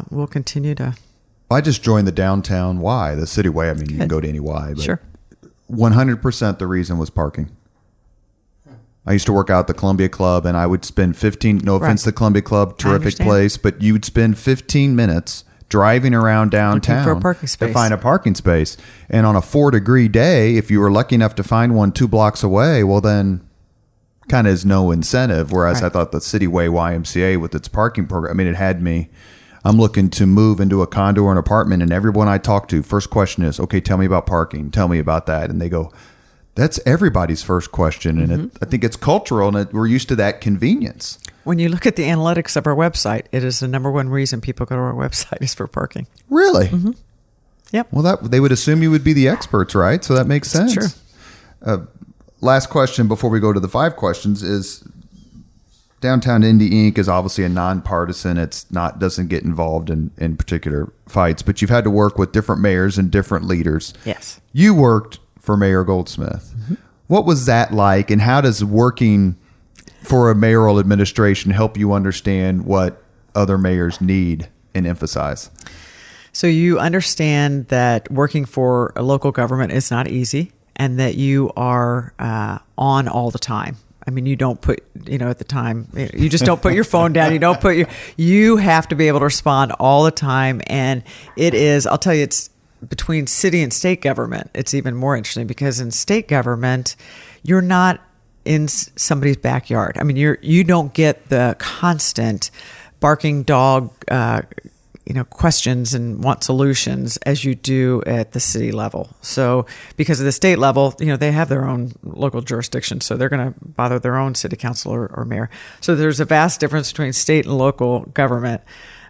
we'll continue to. I just joined the Downtown Y, the City Way. I mean, you can go to any Y, but sure. 100% the reason was parking. I used to work out at the Columbia Club, and I would spend 15, no offense to the Columbia Club, terrific place, but you would spend 15 minutes driving around downtown for a parking space. to find a parking space. And on a 4-degree day, if you were lucky enough to find one 2 blocks away, well, then kind of is no incentive. Whereas I thought the City Way YMCA with its parking program, I mean, it had me. I'm looking to move into a condo or an apartment, and everyone I talk to, first question is, okay, tell me about parking. Tell me about that. And they go, that's everybody's first question. And I think it's cultural, and we're used to that convenience. When you look at the analytics of our website, it is the number one reason people go to our website is for parking. Really? Mm-hmm. Yep. Well, they would assume you would be the experts, right? So that makes sense. Sure. Last question before we go to the 5 questions is, Downtown Indy Inc. is obviously a nonpartisan. Doesn't get involved in particular fights, but you've had to work with different mayors and different leaders. Yes. You worked for Mayor Goldsmith. Mm-hmm. What was that like, and how does working for a mayoral administration help you understand what other mayors need and emphasize? So you understand that working for a local government is not easy, and that you are on all the time. I mean, you don't put, at the time, you just don't put your phone down. You have to be able to respond all the time. And I'll tell you, it's between city and state government. It's even more interesting because in state government, you're not in somebody's backyard. I mean, you don't get the constant barking dog, questions and want solutions as you do at the city level. So because of the state level, they have their own local jurisdiction, so they're going to bother their own city council or mayor. So there's a vast difference between state and local government.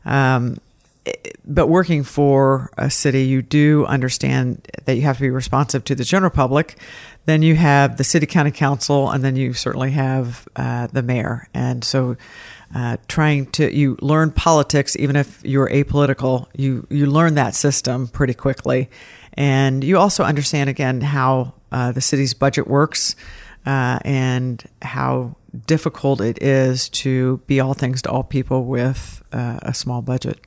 But working for a city, you do understand that you have to be responsive to the general public. Then you have the city county council, and then you certainly have the mayor. And so you learn politics, even if you're apolitical, you learn that system pretty quickly. And you also understand, again, how the city's budget works and how difficult it is to be all things to all people with a small budget.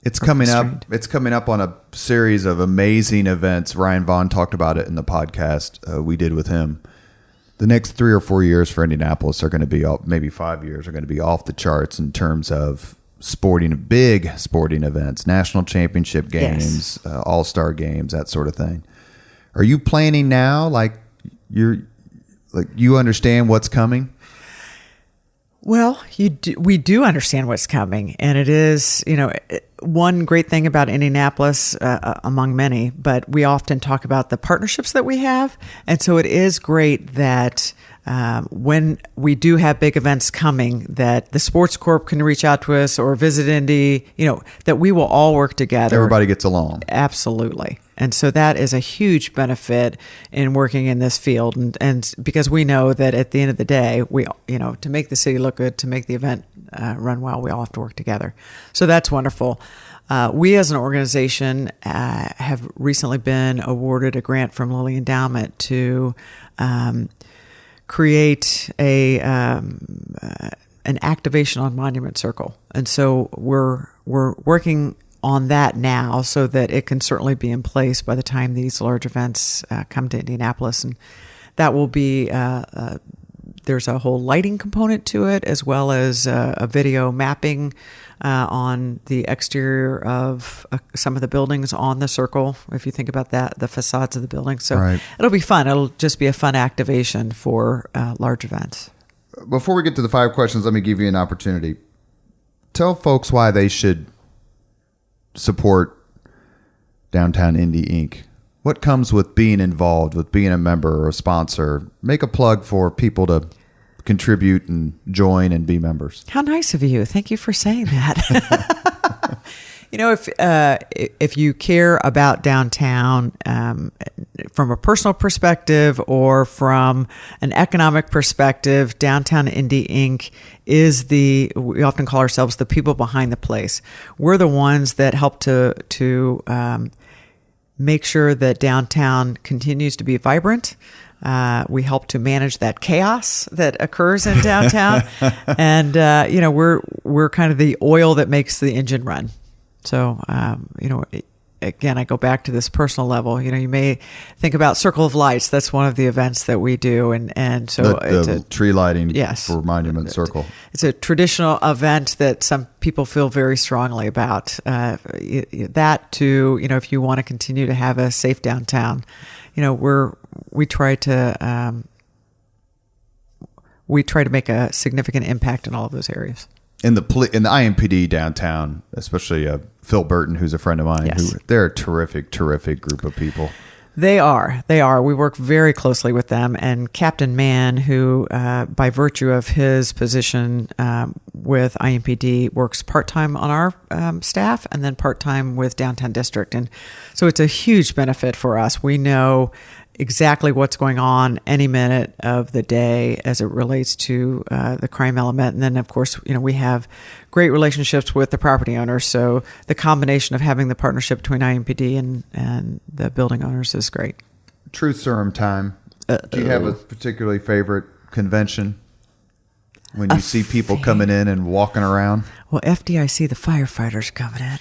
It's coming up. It's coming up on a series of amazing events. Ryan Vaughn talked about it in the podcast we did with him. The next 3 or 4 years for Indianapolis are going to be, maybe 5 years, are going to be off the charts in terms of big sporting events, national championship games, yes. All-star games, that sort of thing. Are you planning now? You understand what's coming? Well, we do understand what's coming, and it is, one great thing about Indianapolis, among many, but we often talk about the partnerships that we have. And so it is great that when we do have big events coming, that the Sports Corp can reach out to us or Visit Indy, that we will all work together. Everybody gets along. Absolutely. And so that is a huge benefit in working in this field. And because we know that at the end of the day, to make the city look good, to make the event run well, we all have to work together. So that's wonderful. We as an organization have recently been awarded a grant from Lilly Endowment to create an activation on Monument Circle. And so we're working on that now so that it can certainly be in place by the time these large events come to Indianapolis. And that will be, there's a whole lighting component to it, as well as a video mapping on the exterior of some of the buildings on the circle, if you think about that, the facades of the buildings. So right. It'll be fun. It'll just be a fun activation for large events. Before we get to the 5 questions, let me give you an opportunity. Tell folks why they should support Downtown Indy Inc. What comes with being involved, with being a member or a sponsor? Make a plug for people to contribute and join and be members. How nice of you. Thank you for saying that. If you care about downtown from a personal perspective or from an economic perspective, Downtown Indy Inc. is we often call ourselves the people behind the place. We're the ones that help to make sure that downtown continues to be vibrant. We help to manage that chaos that occurs in downtown, and we're kind of the oil that makes the engine run. So again, I go back to this personal level. You may think about Circle of Lights. That's one of the events that we do, and so it's a tree lighting yes, for Monument Circle. It's a traditional event that some people feel very strongly about. That too, if you want to continue to have a safe downtown, we try to make a significant impact in all of those areas. In the IMPD downtown, especially Phil Burton, who's a friend of mine, yes. They're a terrific group of people. They are. We work very closely with them. And Captain Mann, who, by virtue of his position with IMPD, works part-time on our staff and then part-time with Downtown District. And so it's a huge benefit for us. We know exactly what's going on any minute of the day as it relates to the crime element. And then, of course, we have great relationships with the property owners. So the combination of having the partnership between IMPD and the building owners is great. Truth serum time. Do you have a particularly favorite convention when you see people coming in and walking around? Well, FDIC, the firefighters coming in.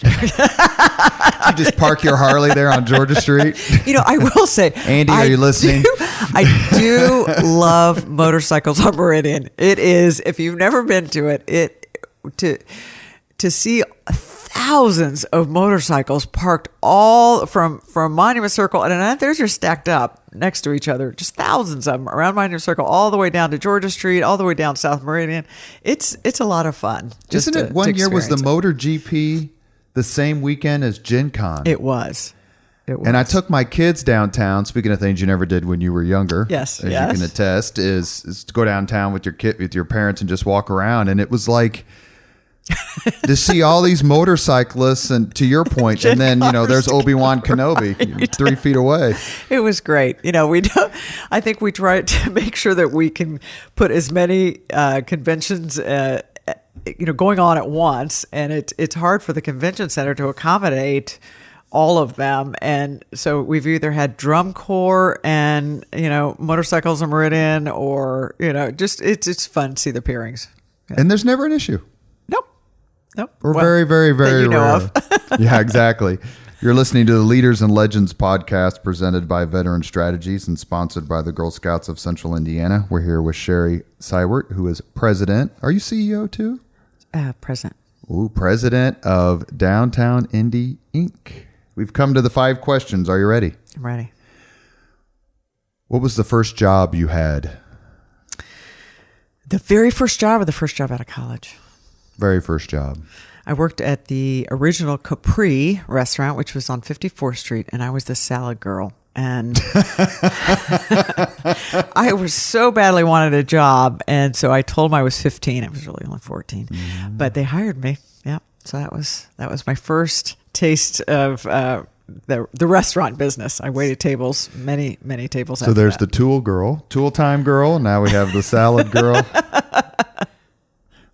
You just park your Harley there on Georgia Street. I will say, Andy, are you listening? I do love motorcycles on Meridian. It is, if you've never been to it, to see thousands of motorcycles parked all from Monument Circle, and they're just stacked up next to each other, just thousands of them around Monument Circle, all the way down to Georgia Street, all the way down South Meridian. It's a lot of fun. Isn't it? One year was the Motor GP the same weekend as Gen Con. It was. And I took my kids downtown. Speaking of things you never did when you were younger, yes, as you can attest, is to go downtown with your parents and just walk around. And it was like to see all these motorcyclists, and to your point, and then there's Obi-Wan Kenobi 3 feet away. It was great. I think we try to make sure that we can put as many conventions going on at once, and it's hard for the convention center to accommodate all of them. And so we've either had drum corps and motorcycles on Meridian, or just it's fun to see the pairings. Yeah. And there's never an issue. Nope. We're very, very, very rare. Of. Yeah, exactly. You're listening to the Leaders and Legends podcast presented by Veteran Strategies and sponsored by the Girl Scouts of Central Indiana. We're here with Sherry Seiwert, who is president. Are you CEO too? President. Ooh, president of Downtown Indy Inc. We've come to the 5 questions. Are you ready? I'm ready. What was the first job you had? The very first job, or the first job out of college? Very first job. I worked at the original Capri restaurant, which was on 54th Street, and I was the salad girl. And I was so badly wanted a job, and so I told them I was 15. I was really only 14, but they hired me. Yeah, so that was my first taste of the restaurant business. I waited tables, many tables. So there's the tool time girl. Now we have the salad girl.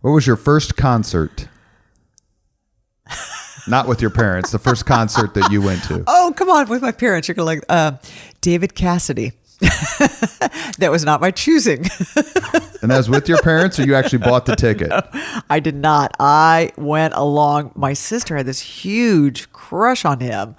What was your first concert? Not with your parents. The first concert that you went to. Oh, come on, with my parents. You're going to David Cassidy. That was not my choosing. And that was with your parents, or you actually bought the ticket? No, I did not. I went along. My sister had this huge crush on him.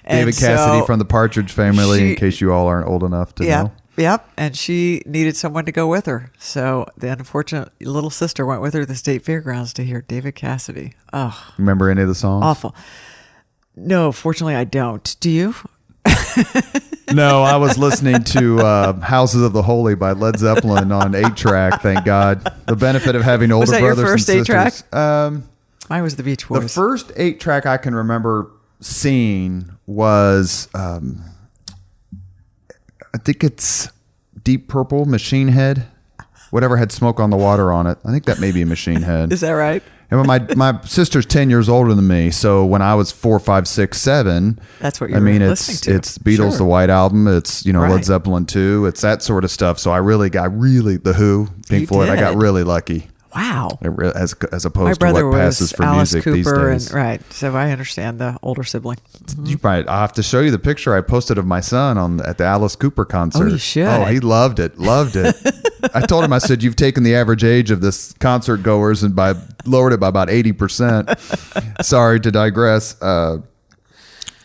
David Cassidy from the Partridge Family, in case you all aren't old enough to know. Yep. And she needed someone to go with her. So the unfortunate little sister went with her to the state fairgrounds to hear David Cassidy. Oh. Remember any of the songs? Awful. No, fortunately I don't. Do you? No, I was listening to Houses of the Holy by Led Zeppelin on 8-track, thank God. The benefit of having older brothers and sisters. Was that your first 8-track? Mine was the Beach Boys. The first 8-track I can remember seeing was... I think it's Deep Purple, Machine Head, whatever had Smoke on the Water on it. I think that may be a Machine Head. Is that right? And my sister's 10 years older than me, so when I was 4, 5, 6, 7, that's what you're listening to. It's Beatles, the White Album. It's Right. Led Zeppelin 2. It's that sort of stuff. So I really got the Who, Pink Floyd. I got really lucky. Wow. As opposed My brother to what passes was for Alice music Cooper these days. right. So I understand the older sibling. I'll have to show you the picture I posted of my son at the Alice Cooper concert. Oh, you should. Oh, he loved it. I told him, I said, you've taken the average age of this concert goers and lowered it by about 80%. Sorry to digress.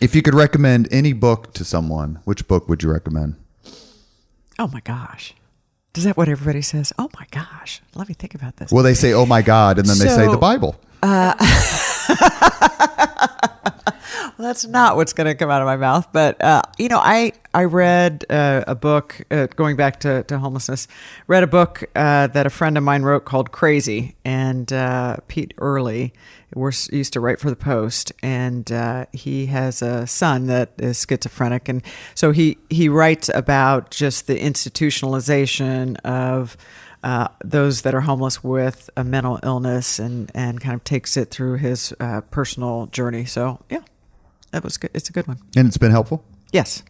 If you could recommend any book to someone, which book would you recommend? Oh my gosh. Is that what everybody says? Oh my gosh. Let me think about this. Well, they say, oh my God, and then they say the Bible. Well, that's not what's going to come out of my mouth. But, I read a book, going back to homelessness, read a book that a friend of mine wrote called Crazy. And Pete Early used to write for the Post. And he has a son that is schizophrenic. And so he writes about just the institutionalization of those that are homeless with a mental illness and kind of takes it through his personal journey. So, yeah. That was good. It's a good one. And it's been helpful? Yes.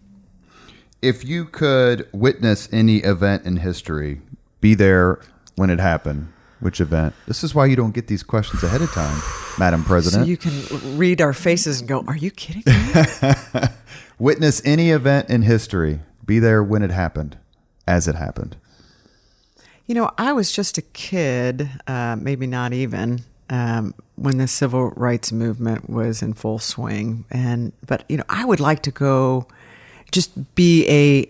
If you could witness any event in history, be there when it happened, which event? This is why you don't get these questions ahead of time, Madam President. So you can read our faces and go, are you kidding me? Witness any event in history, be there when it happened, as it happened. I was just a kid, maybe not even, when the civil rights movement was in full swing. But I would like to go just be a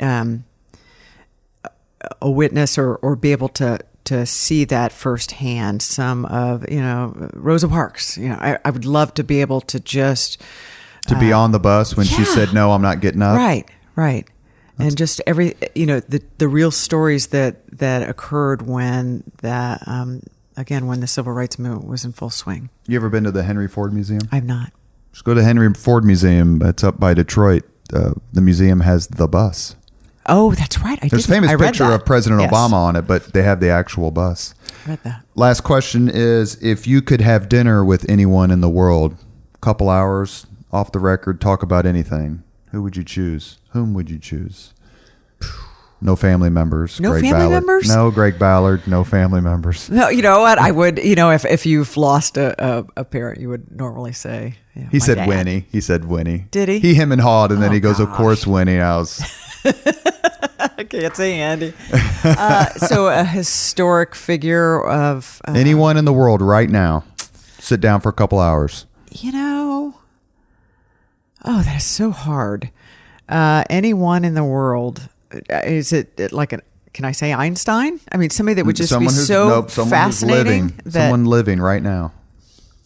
witness or be able to see that firsthand. Some of, Rosa Parks, I would love to be able to just... To be on the bus when she said, no, I'm not getting up. Right. And just the real stories that occurred when when the civil rights movement was in full swing. You ever been to the Henry Ford Museum? I've not. Just go to the Henry Ford Museum. It's up by Detroit. The museum has the bus. Oh, that's right. There's a famous picture of President Obama on it, but they have the actual bus. I read that. Last question is, if you could have dinner with anyone in the world, couple hours, off the record, talk about anything, who would you choose? Whom would you choose? No family members. No Greg family Ballard. members? No, Greg Ballard. No family members. No, you know what? I would, if you've lost a parent, you would normally say, he said dad. Winnie. He said Winnie. Did he? He, him, and hawed, and then he goes, of course, Winnie. I was... I can't say Andy. So a historic figure of... anyone in the world right now. Sit down for a couple hours. Oh, that is so hard. Anyone in the world. Is it like can I say Einstein? I mean, somebody that would just be so fascinating. Someone living right now.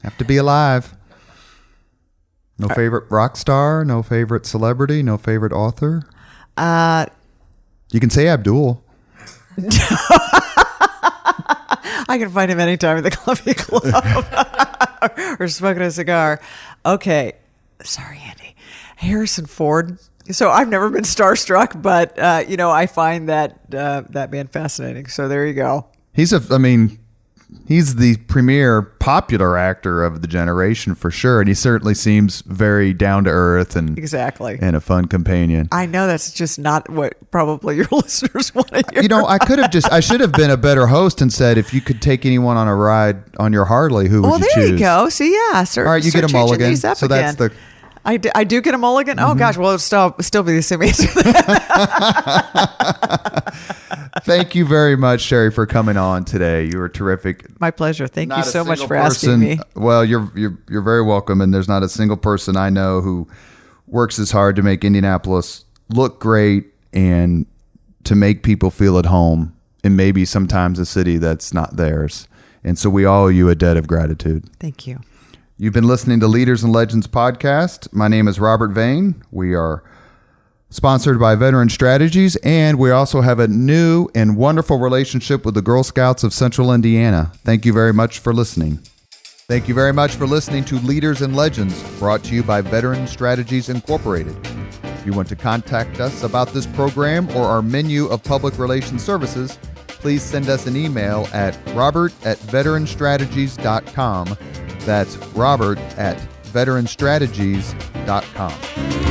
Have to be alive. No favorite rock star, no favorite celebrity, no favorite author. You can say Abdul. I can find him anytime at the Columbia Club or smoking a cigar. Okay. Sorry, Andy. Harrison Ford. So I've never been starstruck, but I find that man fascinating. So there you go. He's the premier popular actor of the generation for sure, and he certainly seems very down to earth and exactly and a fun companion. I know that's just not what probably your listeners want to hear. I should have been a better host and said, if you could take anyone on a ride on your Harley, who would you choose? Well, there you go. See, yeah. All right, you get a mulligan. So that's the. I do get a mulligan? Mm-hmm. Oh, gosh. Well, it'll still be the same answer. Thank you very much, Sherry, for coming on today. You were terrific. My pleasure. Thank you so much for asking me. Well, you're very welcome. And there's not a single person I know who works as hard to make Indianapolis look great and to make people feel at home in maybe sometimes a city that's not theirs. And so we all owe you a debt of gratitude. Thank you. You've been listening to Leaders and Legends podcast. My name is Robert Vane. We are sponsored by Veteran Strategies, and we also have a new and wonderful relationship with the Girl Scouts of Central Indiana. Thank you very much for listening. Thank you very much for listening to Leaders and Legends, brought to you by Veteran Strategies Incorporated. If you want to contact us about this program or our menu of public relations services, please send us an email at robert@veteranstrategies.com That's Robert at veteranstrategies.com.